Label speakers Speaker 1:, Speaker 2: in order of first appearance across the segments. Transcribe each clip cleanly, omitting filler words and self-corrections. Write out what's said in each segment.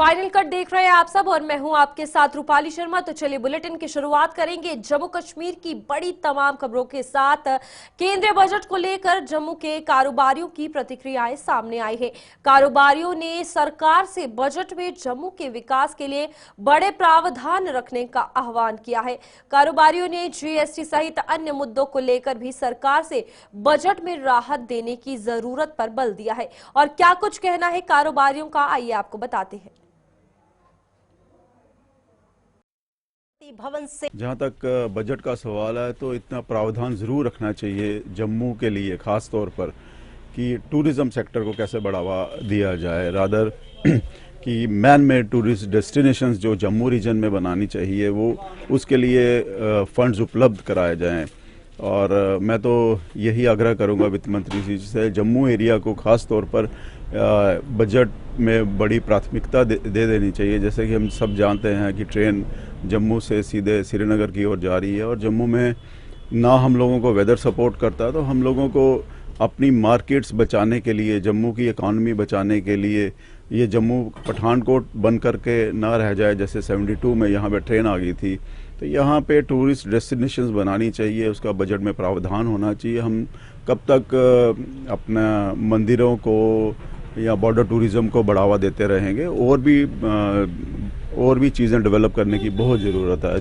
Speaker 1: Final cut देख रहे हैं आप सब और मैं हूं आपके साथ रूपाली शर्मा। तो चलिए बुलेटिन की शुरुआत करेंगे जम्मू कश्मीर की बड़ी तमाम खबरों के साथ। केंद्रीय बजट को लेकर जम्मू के कारोबारियों की प्रतिक्रियाएं सामने आई है। कारोबारियों ने सरकार से बजट में जम्मू के विकास के लिए बड़े प्रावधान रखने का आह्वान किया है। कारोबारियों ने जीएसटी सहित अन्य मुद्दों को लेकर भी सरकार से बजट में राहत देने की जरूरत पर बल दिया है। और क्या कुछ कहना है कारोबारियों का, आइए आपको बताते हैं।
Speaker 2: भवन से
Speaker 3: जहाँ तक बजट का सवाल है तो इतना प्रावधान ज़रूर रखना चाहिए जम्मू के लिए, ख़ास तौर पर कि टूरिज़्म सेक्टर को कैसे बढ़ावा दिया जाए। रादर कि मैन मेड टूरिस्ट डेस्टिनेशंस जो जम्मू रीजन में बनानी चाहिए वो उसके लिए फंड्स उपलब्ध कराए जाएं। और मैं तो यही आग्रह करूंगा वित्त मंत्री जी से, जम्मू एरिया को ख़ास तौर पर बजट में बड़ी प्राथमिकता दे देनी चाहिए। जैसे कि हम सब जानते हैं कि ट्रेन जम्मू से सीधे श्रीनगर की ओर जा रही है और जम्मू में ना हम लोगों को वेदर सपोर्ट करता है, तो हम लोगों को अपनी मार्केट्स बचाने के लिए, जम्मू की इकॉनमी बचाने के लिए, ये जम्मू पठानकोट बन करके ना रह जाए जैसे 72 में यहाँ पे ट्रेन आ गई थी। तो यहाँ पे टूरिस्ट डेस्टिनेशंस बनानी चाहिए, उसका बजट में प्रावधान होना चाहिए। हम कब तक अपना मंदिरों को या बॉर्डर टूरिज़्म को बढ़ावा देते रहेंगे? और भी चीज़ें डेवलप करने की बहुत ज़रूरत है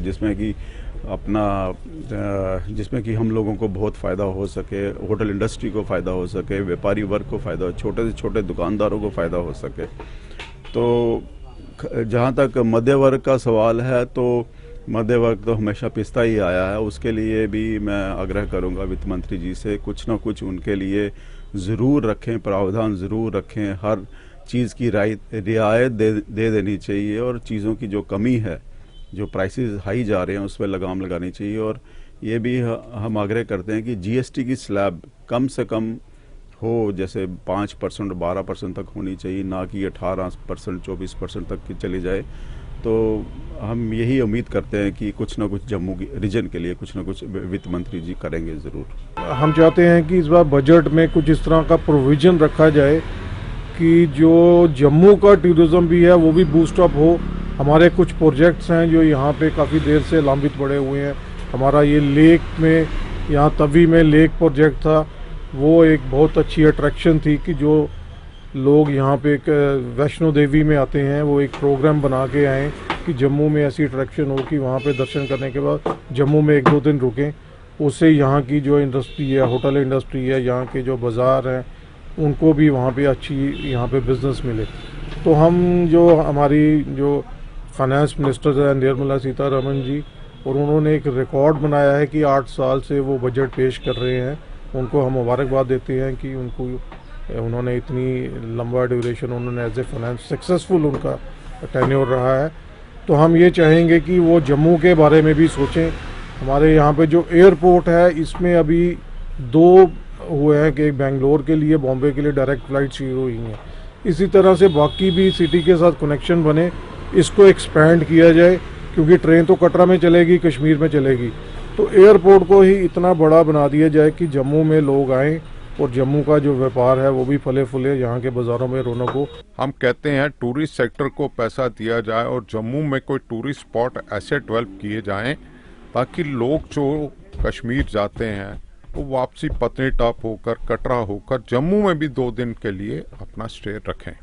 Speaker 3: जिसमें कि हम लोगों को बहुत फ़ायदा हो सके, होटल इंडस्ट्री को फ़ायदा हो सके, व्यापारी वर्ग को फ़ायदा हो, छोटे से छोटे दुकानदारों को फ़ायदा हो सके। तो जहाँ तक मध्य वर्ग का सवाल है तो मध्य वर्ग तो हमेशा पिसता ही आया है, उसके लिए भी मैं आग्रह करूँगा वित्त मंत्री जी से कुछ ना कुछ उनके लिए ज़रूर रखें, प्रावधान ज़रूर रखें। हर चीज़ की रियायत दे देनी चाहिए और चीज़ों की जो कमी है, जो प्राइसेस हाई जा रहे हैं उस पर लगाम लगानी चाहिए। और ये भी हम आग्रह करते हैं कि जीएसटी की स्लैब कम से कम हो, जैसे 5% 12% तक होनी चाहिए, ना कि 18% 24% तक की चली जाए। तो हम यही उम्मीद करते हैं कि कुछ ना कुछ जम्मू की रीजन के लिए कुछ ना कुछ वित्त मंत्री जी करेंगे ज़रूर।
Speaker 4: हम चाहते हैं कि इस बार बजट में कुछ इस तरह का प्रोविज़न रखा जाए कि जो जम्मू का टूरिज़्म भी है वो भी बूस्ट अप हो। हमारे कुछ प्रोजेक्ट्स हैं जो यहाँ पे काफ़ी देर से लंबित पड़े हुए हैं। हमारा ये लेक में, यहाँ तवी में लेक प्रोजेक्ट था, वो एक बहुत अच्छी अट्रैक्शन थी कि जो लोग यहाँ पे वैष्णो देवी में आते हैं वो एक प्रोग्राम बना के आएँ कि जम्मू में ऐसी अट्रैक्शन हो कि वहाँ पे दर्शन करने के बाद जम्मू में 1-2 दिन रुकें। उससे यहाँ की जो इंडस्ट्री है, होटल इंडस्ट्री है, यहाँ के जो बाज़ार हैं, उनको भी वहाँ पे अच्छी यहाँ पे बिज़नेस मिले। तो हम जो हमारी जो फाइनेंस मिनिस्टर है निर्मला सीतारमण जी, और उन्होंने एक रिकॉर्ड बनाया है कि 8 साल से वो बजट पेश कर रहे हैं। उनको हम मुबारकबाद देते हैं कि उन्होंने इतनी लंबा ड्यूरेशन उन्होंने एज ए फाइनेंस सक्सेसफुल उनका टेन्योर रहा है। तो हम ये चाहेंगे कि वो जम्मू के बारे में भी सोचें। हमारे यहाँ पे जो एयरपोर्ट है इसमें अभी 2 हुए हैं कि एक बेंगलोर के लिए, बॉम्बे के लिए डायरेक्ट फ्लाइट शुरू हुई हैं। इसी तरह से बाकी भी सिटी के साथ कनेक्शन बने, इसको एक्सपेंड किया जाए, क्योंकि ट्रेन तो कटरा में चलेगी, कश्मीर में चलेगी। तो एयरपोर्ट को ही इतना बड़ा बना दिया जाए कि जम्मू में लोग आएँ और जम्मू का जो व्यापार है वो भी फले फूले, यहाँ के बाज़ारों में रौनक हो।
Speaker 5: हम कहते हैं टूरिस्ट सेक्टर को पैसा दिया जाए और जम्मू में कोई टूरिस्ट स्पॉट ऐसे डेवलप किए जाएं ताकि लोग जो कश्मीर जाते हैं वो वापसी पत्नीटॉप होकर, कटरा होकर जम्मू में भी 2 दिन के लिए अपना स्टे रखें।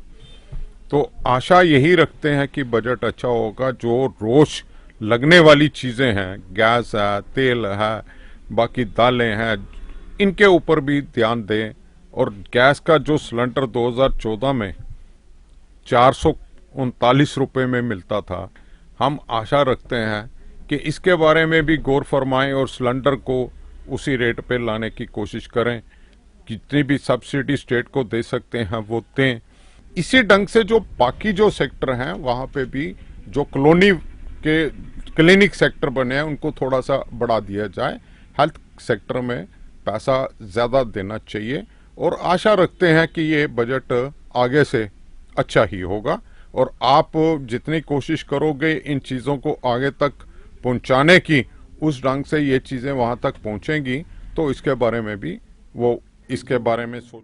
Speaker 5: तो आशा यही रखते हैं कि बजट अच्छा होगा। जो रोज लगने वाली चीज़ें हैं, गैस है, तेल है, बाकी दालें हैं, इनके ऊपर भी ध्यान दें। और गैस का जो सिलेंडर 2014 में 439 रुपये में मिलता था, हम आशा रखते हैं कि इसके बारे में भी गौर फरमाएं और सिलेंडर को उसी रेट पे लाने की कोशिश करें। जितनी भी सब्सिडी स्टेट को दे सकते हैं वो दें। इसी ढंग से जो बाकी जो सेक्टर हैं वहाँ पे भी जो कॉलोनी के क्लिनिक सेक्टर बने हैं उनको थोड़ा सा बढ़ा दिया जाए। हेल्थ सेक्टर में पैसा ज़्यादा देना चाहिए और आशा रखते हैं कि ये बजट आगे से अच्छा ही होगा। और आप जितनी कोशिश करोगे इन चीज़ों को आगे तक पहुंचाने की, उस ढंग से ये चीज़ें वहां तक पहुंचेंगी। तो इसके बारे में भी वो इसके बारे में सोच।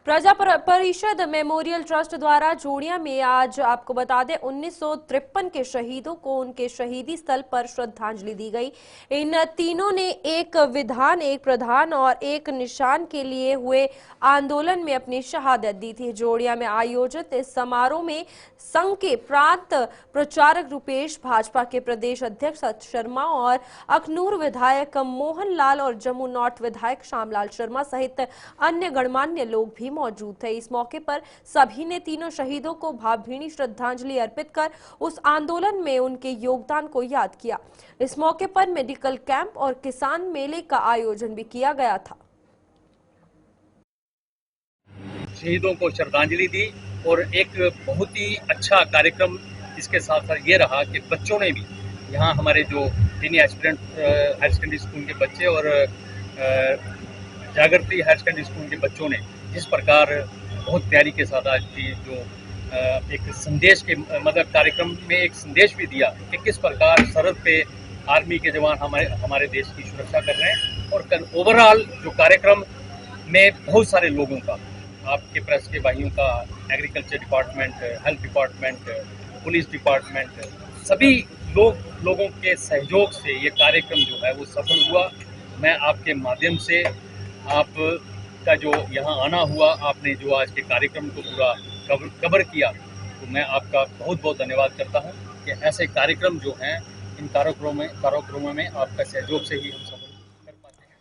Speaker 1: प्रजा परिषद मेमोरियल ट्रस्ट द्वारा जोड़िया में आज आपको बता दें 1953 के शहीदों को उनके शहीदी स्थल पर श्रद्धांजलि दी गई। इन तीनों ने एक विधान, एक प्रधान और एक निशान के लिए हुए आंदोलन में अपनी शहादत दी थी। जोड़िया में आयोजित इस समारोह में संघ के प्रांत प्रचारक रूपेश, भाजपा के प्रदेश अध्यक्ष सत शर्मा और अखनूर विधायक मोहन लाल और जम्मू नॉर्थ विधायक श्यामलाल शर्मा सहित अन्य गणमान्य लोग भी मौजूद थे। इस मौके पर सभी ने तीनों शहीदों को भावभीनी श्रद्धांजलि अर्पित कर उस आंदोलन में उनके योगदान को याद किया। इस मौके पर मेडिकल कैंप और किसान मेले का आयोजन भी किया गया था।
Speaker 2: शहीदों को श्रद्धांजलि दी और एक बहुत ही अच्छा कार्यक्रम इसके साथ साथ ये रहा कि बच्चों ने भी यहाँ हमारे जो तीन एस्पिरेंट हायर सेकेंडरी स्कूल के बच्चे और जागृति हायर सेकेंडरी स्कूल के बच्चों ने जिस प्रकार बहुत प्यारी के साथ आज की जो एक संदेश के मतलब कार्यक्रम में एक संदेश भी दिया कि किस प्रकार सरहद पे आर्मी के जवान हमारे देश की सुरक्षा कर रहे हैं। और कल ओवरऑल जो कार्यक्रम में बहुत सारे लोगों का, आपके प्रेस के भाइयों का, agriculture department, health department, police department, सभी लोगों के सहयोग से ये कार्यक्रम जो है वो सफल हुआ। मैं आपके माध्यम से आपका जो यहाँ आना हुआ, आपने जो आज के कार्यक्रम को पूरा कवर किया, तो मैं आपका बहुत बहुत धन्यवाद करता हूँ कि ऐसे कार्यक्रम जो हैं इन कार्यक्रमों में आपका सहयोग से ही हम सफल कर पाते हैं।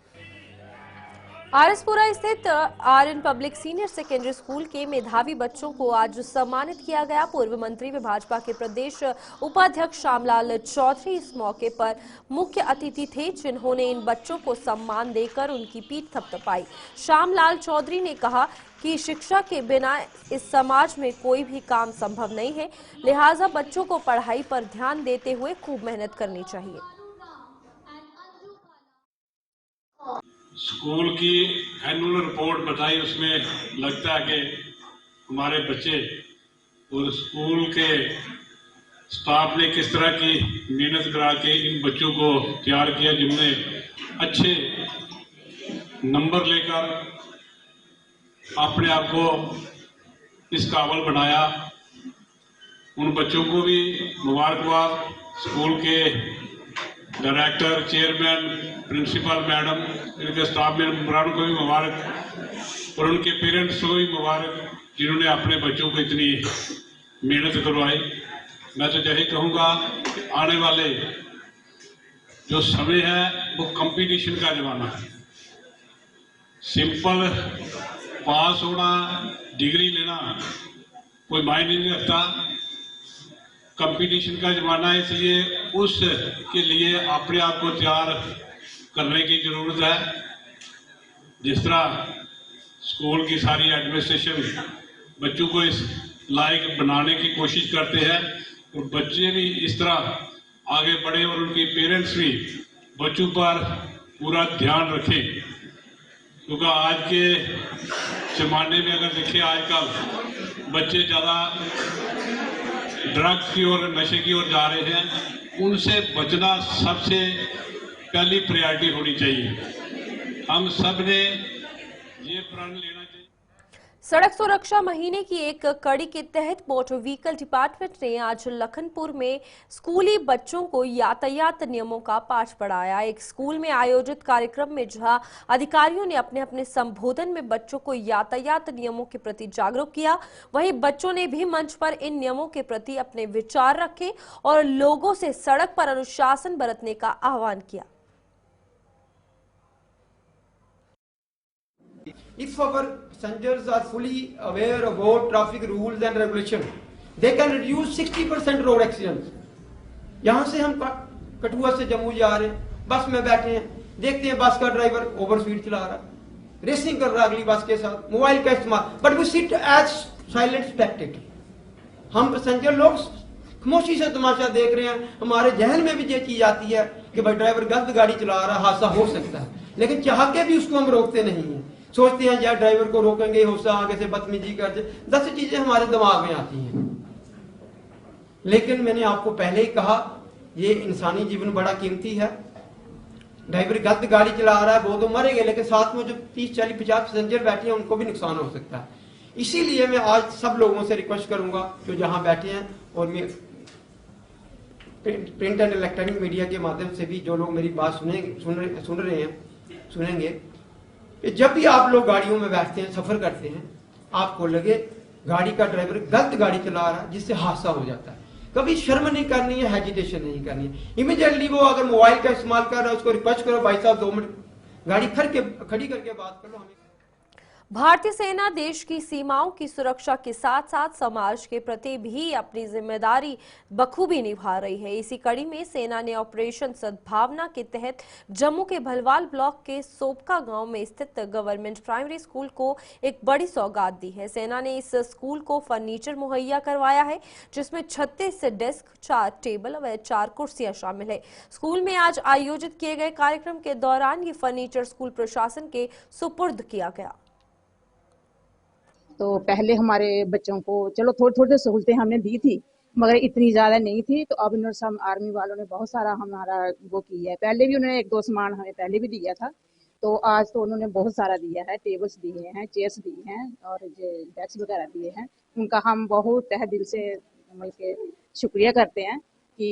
Speaker 1: आरएसपुरा स्थित Aryan public senior secondary school के मेधावी बच्चों को आज सम्मानित किया गया। पूर्व मंत्री व भाजपा के प्रदेश उपाध्यक्ष श्यामलाल चौधरी इस मौके पर मुख्य अतिथि थे, जिन्होंने इन बच्चों को सम्मान देकर उनकी पीठ थपथपाई। श्यामलाल चौधरी ने कहा कि शिक्षा के बिना इस समाज में कोई भी काम संभव नहीं है, लिहाजा बच्चों को पढ़ाई पर ध्यान देते हुए खूब मेहनत करनी चाहिए।
Speaker 6: स्कूल की एनुअल रिपोर्ट बताई, उसमें लगता है कि हमारे बच्चे और स्कूल के स्टाफ ने किस तरह की मेहनत करा के इन बच्चों को तैयार किया, जिनने अच्छे नंबर लेकर अपने आप को इस काबिल बनाया। उन बच्चों को भी मुबारकबाद, स्कूल के डायरेक्टर, चेयरमैन, प्रिंसिपल मैडम, इनके स्टाफ मेंबरों को भी मुबारक और उनके पेरेंट्स को भी मुबारक, जिन्होंने अपने बच्चों को इतनी मेहनत करवाई। मैं तो यही कहूँगा कि आने वाले जो समय है वो कंपटीशन का जमाना है। सिंपल पास होना, डिग्री लेना कोई मायने नहीं रखता। कंपटीशन का जमाना है, इसलिए उसके लिए अपने आप को तैयार करने की जरूरत है। जिस तरह स्कूल की सारी एडमिनिस्ट्रेशन बच्चों को इस लायक बनाने की कोशिश करते हैं, और बच्चे भी इस तरह आगे बढ़े और उनके पेरेंट्स भी बच्चों पर पूरा ध्यान रखें। क्योंकि आज के जमाने में अगर देखें, आजकल बच्चे ज़्यादा ड्रग्स की ओर, नशे की ओर जा रहे हैं। उनसे बचना सबसे पहली प्रायोरिटी होनी चाहिए। हम सब ने ये प्रण लेना चाहिए।
Speaker 1: सड़क सुरक्षा महीने की एक कड़ी के तहत मोटर व्हीकल डिपार्टमेंट ने आज लखनपुर में स्कूली बच्चों को यातायात नियमों का पाठ पढ़ाया। एक स्कूल में आयोजित कार्यक्रम में जहां अधिकारियों ने अपने अपने संबोधन में बच्चों को यातायात नियमों के प्रति जागरूक किया, वहीं बच्चों ने भी मंच पर इन नियमों के प्रति अपने विचार रखे और लोगों से सड़क पर अनुशासन बरतने का आह्वान किया।
Speaker 7: If our passengers are fully aware about traffic rules and regulations, they can reduce 60% road accidents. यहाँ से हम कठुआ से जम्मू जा रहे हैं, बस में बैठे हैं, देखते हैं बस का ड्राइवर ओवर स्पीड चला रहा है, रेसिंग कर रहा है अगली बस के साथ, मोबाइल का इस्तेमाल, but we sit as silent spectator. हम पैसेंजर लोग खामोशी से तमाशा देख रहे हैं। हमारे जहन में भी ये चीज आती है कि भाई ड्राइवर गलत गाड़ी चला रहा है, हादसा हो सकता है, लेकिन चाह के भी उसको हम रोकते नहीं हैं। सोचते हैं यार ड्राइवर को रोकेंगे, हो सकता आगे से बदतमीजी कर दे, 10 चीजें हमारे दिमाग में आती हैं। लेकिन मैंने आपको पहले ही कहा, ये इंसानी जीवन बड़ा कीमती है। ड्राइवर गलत गाड़ी चला रहा है वो तो मरेंगे, लेकिन साथ में जो 30, 40, 50 पैसेंजर बैठे हैं उनको भी नुकसान हो सकता है। इसीलिए मैं आज सब लोगों से रिक्वेस्ट करूंगा जो जहां बैठे हैं और मैं प्रिंट एंड इलेक्ट्रॉनिक मीडिया के माध्यम से भी जो लोग मेरी बात सुनेंगे कि जब भी आप लोग गाड़ियों में बैठते हैं, सफर करते हैं, आपको लगे गाड़ी का ड्राइवर गलत गाड़ी चला रहा है जिससे हादसा हो जाता है, कभी शर्म नहीं करनी है, हेजिटेशन नहीं करनी है। इमीडिएटली वो अगर मोबाइल का इस्तेमाल कर रहा है उसको रिक्वेस्ट करो, भाई साहब 2 मिनट गाड़ी खड़ी करके बात कर लो। हमें
Speaker 1: भारतीय सेना देश की सीमाओं की सुरक्षा के साथ साथ समाज के प्रति भी अपनी जिम्मेदारी बखूबी निभा रही है। इसी कड़ी में सेना ने ऑपरेशन सद्भावना के तहत जम्मू के भलवाल ब्लॉक के सोपका गांव में स्थित गवर्नमेंट प्राइमरी स्कूल को एक बड़ी सौगात दी है। सेना ने इस स्कूल को फर्नीचर मुहैया करवाया है जिसमें 36 डेस्क, 4 टेबल व 4 कुर्सियां शामिल है। स्कूल में आज आयोजित किए गए कार्यक्रम के दौरान ये फर्नीचर स्कूल प्रशासन के सुपुर्द किया गया।
Speaker 8: तो पहले हमारे बच्चों को चलो थोड़ी थोड़ी सहूलतें हमने दी थी मगर इतनी ज़्यादा नहीं थी, तो अब इन्होंने आर्मी वालों ने बहुत सारा हमारा वो किया है। पहले भी उन्होंने 1-2 सामान हमें पहले भी दिया था, तो आज तो उन्होंने बहुत सारा दिया है, टेबल्स दिए हैं, चेयर्स दिए हैं और जो डेस्क वगैरह दिए हैं। उनका हम बहुत तहे दिल से मतलब के शुक्रिया करते हैं कि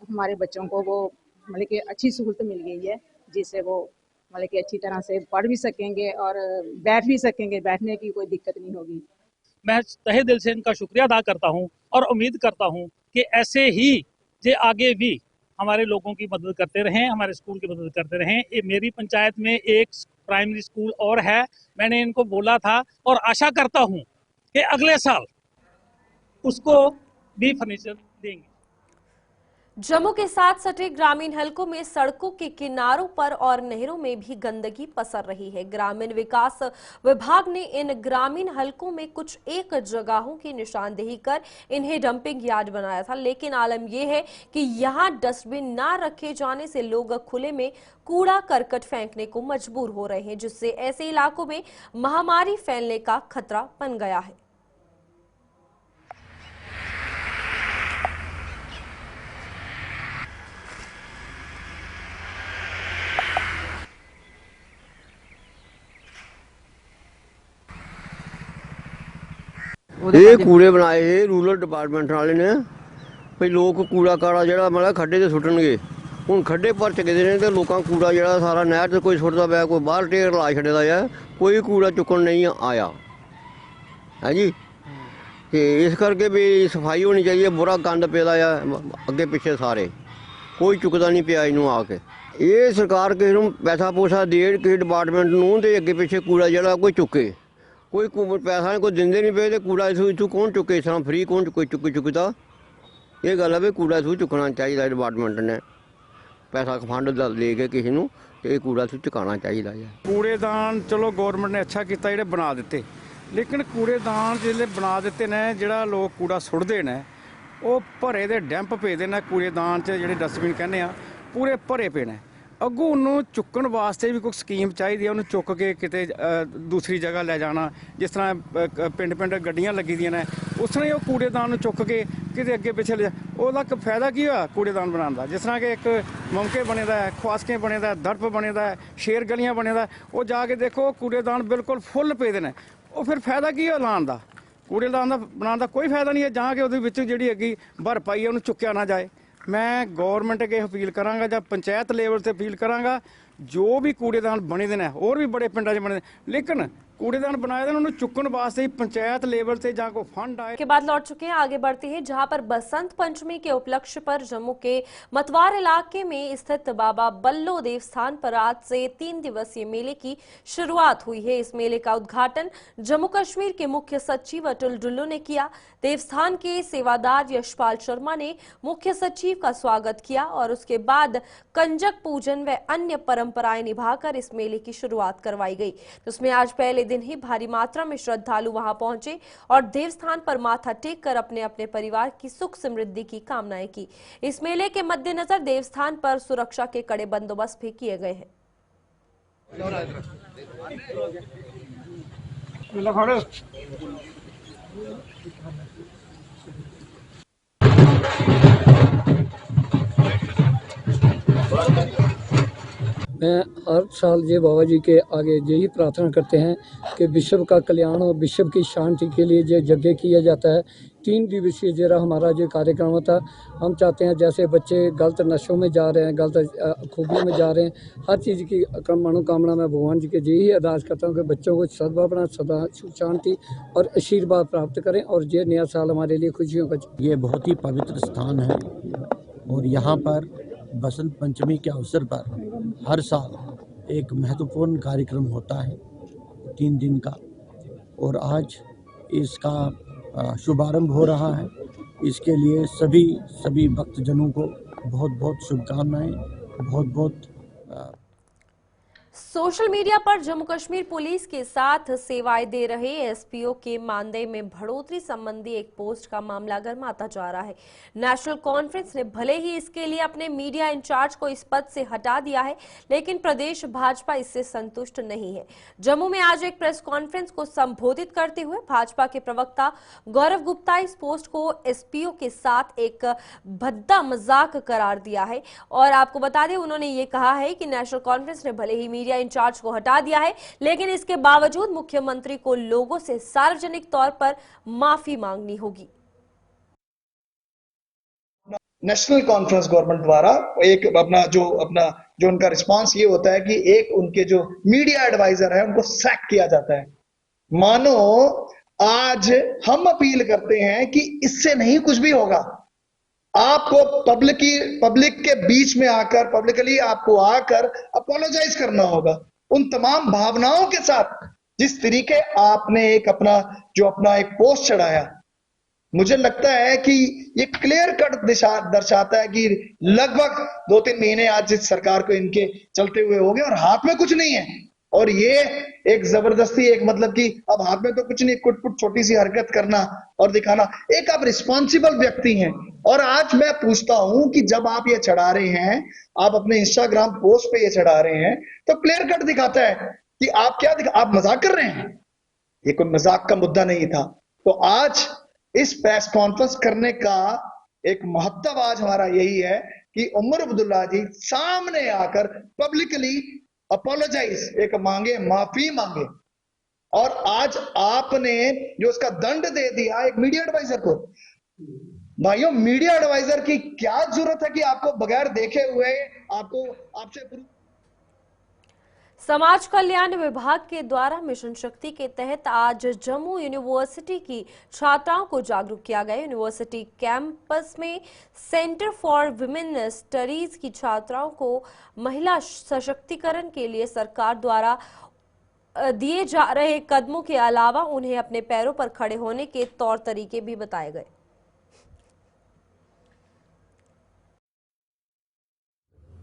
Speaker 8: हमारे बच्चों को वो मतलब कि अच्छी सहूलत मिल गई है जिससे वो मतलब कि अच्छी तरह से पढ़ भी सकेंगे और बैठ भी सकेंगे, बैठने की कोई दिक्कत नहीं होगी।
Speaker 9: मैं तहे दिल से इनका शुक्रिया अदा करता हूं और उम्मीद करता हूं कि ऐसे ही ये आगे भी हमारे लोगों की मदद करते रहें, हमारे स्कूल की मदद करते रहें। ये मेरी पंचायत में एक प्राइमरी स्कूल और है, मैंने इनको बोला था और आशा करता हूं कि अगले साल उसको भी फर्नीचर देंगे।
Speaker 1: जम्मू के साथ सटे ग्रामीण हलकों में सड़कों के किनारों पर और नहरों में भी गंदगी पसर रही है। ग्रामीण विकास विभाग ने इन ग्रामीण हलकों में कुछ एक जगहों की निशानदेही कर इन्हें डंपिंग यार्ड बनाया था, लेकिन आलम यह है कि यहां डस्टबिन न रखे जाने से लोग खुले में कूड़ा करकट फेंकने को मजबूर हो रहे हैं, जिससे ऐसे इलाकों में महामारी फैलने का खतरा बन गया है।
Speaker 10: ਇਹ ਕੂੜੇ ਬਣਾਏ ਇਹ ਰੂਰਲ ਡਿਪਾਰਟਮੈਂਟ ਵਾਲੇ ਨੇ ਭਈ ਲੋਕ ਕੂੜਾ ਕਾੜਾ ਜਿਹੜਾ ਮਤਲਬ ਖੱਡੇ ਤੇ ਸੁੱਟਣਗੇ। ਹੁਣ ਖੱਡੇ ਭਰ ਚੁੱਕੇ ਨੇ ਤੇ ਲੋਕਾਂ ਕੂੜਾ ਜਿਹੜਾ ਸਾਰਾ ਨਹਿਰ ਤੇ ਕੋਈ ਸੁੱਟਦਾ ਪਿਆ, ਕੋਈ ਬਾਹਰ ਢੇਰ ਲਾ ਛੱਡਦਾ ਆ, ਕੋਈ ਕੂੜਾ ਚੁੱਕਣ ਨਹੀਂ ਆਇਆ ਹੈ ਜੀ। ਤੇ ਇਸ ਕਰਕੇ ਵੀ ਸਫਾਈ ਹੋਣੀ ਚਾਹੀਦੀ ਹੈ। ਬੁਰਾ ਗੰਦ ਪਿਆ ਆ ਅੱਗੇ ਪਿੱਛੇ ਸਾਰੇ, ਕੋਈ ਚੁੱਕਦਾ ਨਹੀਂ ਪਿਆ ਇਹਨੂੰ ਆ ਕੇ। ਇਹ ਸਰਕਾਰ ਕਿਸੇ ਨੂੰ ਪੈਸਾ ਪੂਸਾ ਦੇ ਕਿਸੇ ਡਿਪਾਰਟਮੈਂਟ ਨੂੰ ਤੇ ਅੱਗੇ ਪਿੱਛੇ ਕੂੜਾ ਜਿਹੜਾ ਕੋਈ ਚੁੱਕੇ। कोई पैसा नहीं, कोई देंदे नहीं पे तो कूड़ा इथू कौन चुके, इस तरह फ्री कौन चुकता। ये गल है भी कूड़ा इथू चुकना चाहिए, डिपार्टमेंट ने पैसा फंड दे के किसी को तो कूड़ा इथू चुकाना चाहिए।
Speaker 11: कूड़ेदान चलो गौरमेंट ने अच्छा किया जो बना दिते, लेकिन कूड़ेदान जो बना दिते ने जोड़ा लोग कूड़ा सुटते हैं वो भरे दे डैंप पेदे ने कूड़ेदान जो डस्टबिन कहने पूरे भरे पे ने। अगों उन्होंने चुकन वास्ते भी कोई स्कीम चाहिए, उन्होंने चुक के किते दूसरी जगह ले जाना। जिस तरह पिंड पिंड गड्डियां लगी दी ने उस तरह वो कूड़ेदान चुक के किते अगे पिछे ले ओदा फायदा की होया कूड़ेदान बनाने का। जिस तरह कि एक ममके बने दा है, खुआसके बने दा है, दड़प बने दा है, शेर गलियां बने दा है, वो जाके देखो कूड़ेदान बिल्कुल फुल पेदे ने। वो फिर फायदा की है लाने का, कूड़ेदान बनाने का कोई फायदा नहीं है जहाँ कि वो जी अगी भरपाई है उन्होंने चुकया ना जाए। मैं गौरमेंट अगे अपील करांगा या पंचायत लेवल से अपील करांगा जो भी कूड़ेदान बने दे ने और भी बड़े पिंडा च बने, लेकिन कूड़ेदान बनाए उन्होंने चुकन वास्ते पंचायत लेवल से जहाँ को फंड आए।
Speaker 1: के बाद लौट चुके हैं, आगे बढ़ते हैं जहां पर बसंत पंचमी के उपलक्ष्य पर जम्मू के मतवार इलाके में स्थित बाबा बल्लो देवस्थान पर आज से 3 दिवसीय मेले की शुरुआत हुई है। इस मेले का उद्घाटन जम्मू कश्मीर के मुख्य सचिव अतुल डुल्लू ने किया। देवस्थान के सेवादार यशपाल शर्मा ने मुख्य सचिव का स्वागत किया और उसके बाद कंजक पूजन व अन्य परंपराएं निभाकर इस मेले की शुरुआत करवाई गई। उसमें आज पहले दिन ही भारी मात्रा में श्रद्धालु वहां पहुंचे और देवस्थान पर माथा टेक कर अपने अपने परिवार की सुख समृद्धि की कामनाएं की। इस मेले के मद्देनजर देवस्थान पर सुरक्षा के कड़े बंदोबस्त भी किए गए हैं।
Speaker 12: मैं हर साल ये बाबा जी के आगे यही प्रार्थना करते हैं कि विश्व का कल्याण और विश्व की शांति के लिए जो यज्ञ किया जाता है। 3 दिवसीय जरा हमारा जो कार्यक्रम होता है, हम चाहते हैं जैसे बच्चे गलत नशों में जा रहे हैं, गलत खूबियों में जा रहे हैं, हर चीज़ की मनोकामना मैं भगवान जी के यही अरदास करता हूँ कि बच्चों को सद्भावना, सदा सुख शांति और आशीर्वाद प्राप्त करें और ये नया साल हमारे लिए खुशियों का।
Speaker 13: ये बहुत ही पवित्र स्थान है और यहाँ पर बसंत पंचमी के अवसर पर हर साल एक महत्वपूर्ण कार्यक्रम होता है 3 दिन का, और आज इसका शुभारंभ हो रहा है। इसके लिए सभी भक्तजनों को बहुत बहुत शुभकामनाएं, बहुत बहुत।
Speaker 1: सोशल मीडिया पर जम्मू कश्मीर पुलिस के साथ सेवाएं दे रहे एसपीओ के मानदेय में बढ़ोतरी संबंधी एक पोस्ट का मामला गर्माता जा रहा है। नेशनल कॉन्फ्रेंस ने भले ही इसके लिए अपने मीडिया इंचार्ज को इस पद से हटा दिया है, लेकिन प्रदेश भाजपा इससे संतुष्ट नहीं है। जम्मू में आज एक प्रेस कॉन्फ्रेंस को संबोधित करते हुए भाजपा के प्रवक्ता गौरव गुप्ता इस पोस्ट को एसपीओ के साथ एक भद्दा मजाक करार दिया है। और आपको बता दें, उन्होंने ये कहा है कि नेशनल कॉन्फ्रेंस ने भले ही मीडिया इंचार्ज को हटा दिया है, लेकिन इसके बावजूद मुख्यमंत्री को लोगों से सार्वजनिक तौर पर माफी मांगनी होगी।
Speaker 14: नेशनल कॉन्फ्रेंस गवर्नमेंट द्वारा एक जो उनका रिस्पांस ये होता है कि एक उनके जो मीडिया एडवाइजर है उनको सैक किया जाता है। मानो आज हम अपील करते हैं कि इससे नहीं कुछ भी होगा, आपको पब्लिक के बीच में आकर पब्लिकली आपको आकर अपोलोजाइज करना होगा उन तमाम भावनाओं के साथ जिस तरीके आपने अपना एक पोस्ट चढ़ाया। मुझे लगता है कि ये क्लियर कट दर्शाता है कि लगभग 2-3 महीने आज इस सरकार को इनके चलते हुए हो गए और हाथ में कुछ नहीं है, और ये एक जबरदस्ती मतलब कि अब हाथ में तो कुछ नहीं, कुछ छोटी सी हरकत करना और दिखाना। एक आप रिस्पॉन्सिबल व्यक्ति हैं, और आज मैं पूछता हूं कि जब आप ये चढ़ा रहे हैं, आप अपने इंस्टाग्राम पोस्ट पे ये चढ़ा रहे हैं, तो क्लियर कट दिखाता है कि आप आप मजाक कर रहे हैं। ये कोई मजाक का मुद्दा नहीं था। तो आज इस प्रेस कॉन्फ्रेंस करने का एक महत्व आज हमारा यही है कि उमर अब्दुल्ला जी सामने आकर पब्लिकली अपोलोजाइज मांगे, माफी मांगे। और आज आपने जो उसका दंड दे दिया एक मीडिया एडवाइजर को। भाइयों, मीडिया एडवाइजर की क्या जरूरत है कि आपको बगैर देखे हुए आपसे
Speaker 1: समाज कल्याण विभाग के द्वारा मिशन शक्ति के तहत आज जम्मू यूनिवर्सिटी की छात्राओं को जागरूक किया गया। यूनिवर्सिटी कैंपस में सेंटर फॉर वुमेन स्टडीज की छात्राओं को महिला सशक्तिकरण के लिए सरकार द्वारा दिए जा रहे कदमों के अलावा उन्हें अपने पैरों पर खड़े होने के तौर तरीके भी बताए गए।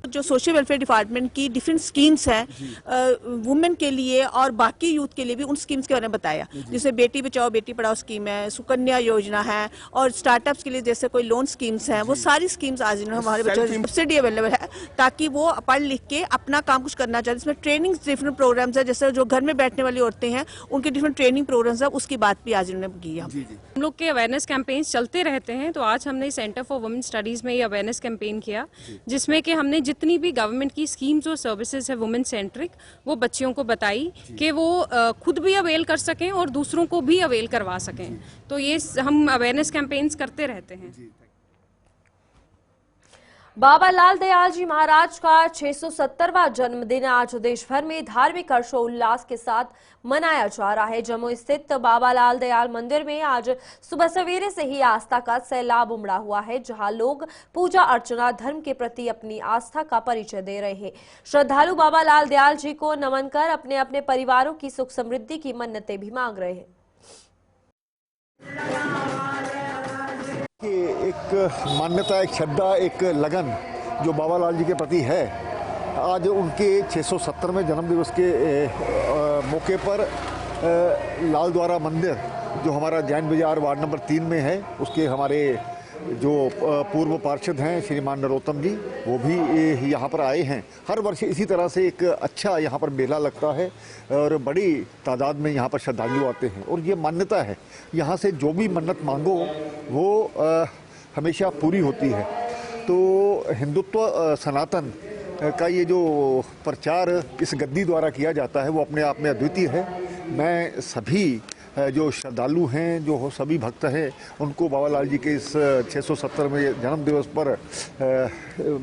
Speaker 15: जो सोशल वेलफेयर डिपार्टमेंट की डिफरेंट स्कीम्स हैं वुमेन के लिए और बाकी यूथ के लिए भी, उन स्कीम्स के बारे में बताया, जैसे बेटी बचाओ बेटी पढ़ाओ स्कीम है, सुकन्या योजना है, और स्टार्टअप्स के लिए जैसे कोई लोन स्कीम्स हैं, वो सारी स्कीम्स आज हमारे बच्चों को सब्सिडी अवेलेबल है ताकि वो पढ़ लिख के अपना काम कुछ करना चाहते हैं। इसमें ट्रेनिंग डिफरेंट प्रोग्राम्स है, जैसे जो घर में बैठने वाली औरतें हैं उनके डिफरेंट ट्रेनिंग प्रोग्राम्स है, उसकी बात भी आज उन्होंने की।
Speaker 16: हम लोग के अवेयरनेस कैंपेन्स चलते रहते हैं, तो आज हमने सेंटर फॉर वुमेन स्टडीज में ये अवेयरनेस कैंपेन किया, जिसमें कि हमने जितनी भी गवर्नमेंट की स्कीम्स और सर्विसेज है वुमेन सेंट्रिक, वो बच्चियों को बताई कि वो खुद भी अवेल कर सकें और दूसरों को भी अवेल करवा सकें। तो ये हम अवेयरनेस कैंपेन्स करते रहते हैं।
Speaker 1: बाबा लाल दयाल जी महाराज का 670वां जन्मदिन आज देश भर में धार्मिक हर्षोल्लास के साथ मनाया जा रहा है। जम्मू स्थित बाबा लाल दयाल मंदिर में आज सुबह सवेरे से ही आस्था का सैलाब उमड़ा हुआ है, जहां लोग पूजा अर्चना, धर्म के प्रति अपनी आस्था का परिचय दे रहे हैं। श्रद्धालु बाबा लाल दयाल जी को नमन कर अपने अपने परिवारों की सुख समृद्धि की मन्नतें भी मांग रहे हैं।
Speaker 17: एक मान्यता, एक श्रद्धा, एक लगन जो बाबा लाल जी के प्रति है, आज उनके 670वें जन्मदिवस के मौके पर लाल द्वारा मंदिर जो हमारा जैन बाजार वार्ड नंबर 3 में है, उसके हमारे जो पूर्व पार्षद हैं श्रीमान नरोत्तम जी, वो भी यहाँ पर आए हैं। हर वर्ष इसी तरह से एक अच्छा यहाँ पर मेला लगता है और बड़ी तादाद में यहाँ पर श्रद्धालु आते हैं। और ये मान्यता है, यहाँ से जो भी मन्नत मांगो वो हमेशा पूरी होती है। तो हिंदुत्व सनातन का ये जो प्रचार इस गद्दी द्वारा किया जाता है वो अपने आप में अद्वितीय है। मैं सभी जो श्रद्धालु हैं, जो सभी भक्त हैं, उनको बाबा लाल जी के इस 670वें जन्म दिवस पर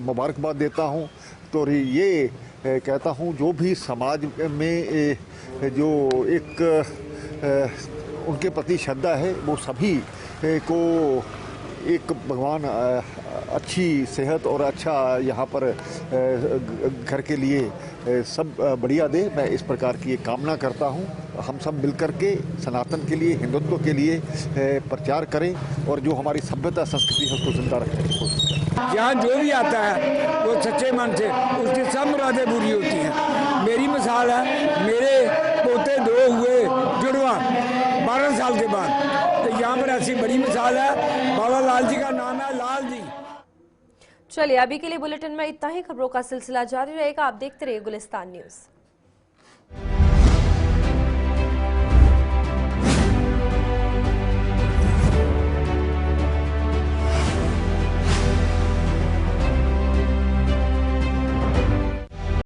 Speaker 17: मुबारकबाद देता हूं। तो ये कहता हूं जो भी समाज में जो एक उनके प्रति श्रद्धा है वो सभी को एक भगवान अच्छी सेहत और अच्छा यहाँ पर घर के लिए सब बढ़िया दे। मैं इस प्रकार की एक कामना करता हूँ। हम सब मिलकर के सनातन के लिए, हिंदुत्व के लिए प्रचार करें और जो हमारी सभ्यता संस्कृति है उसको जिंदा रखने की कोशिश करें।
Speaker 18: यहाँ जो भी आता है वो सच्चे मन से, उसकी सब मुरादें पूरी होती हैं। मेरी मिसाल है, मेरे पोते 2 हुए जुड़वा 12 साल के बाद, तो यहाँ पर ऐसी बड़ी मिसाल है। बाबा लाल जी का नाम है लाल जी।
Speaker 1: चलिए अभी के लिए बुलेटिन में इतना ही। खबरों का सिलसिला जारी रहेगा। आप देखते रहिए गुलिस्तान न्यूज़।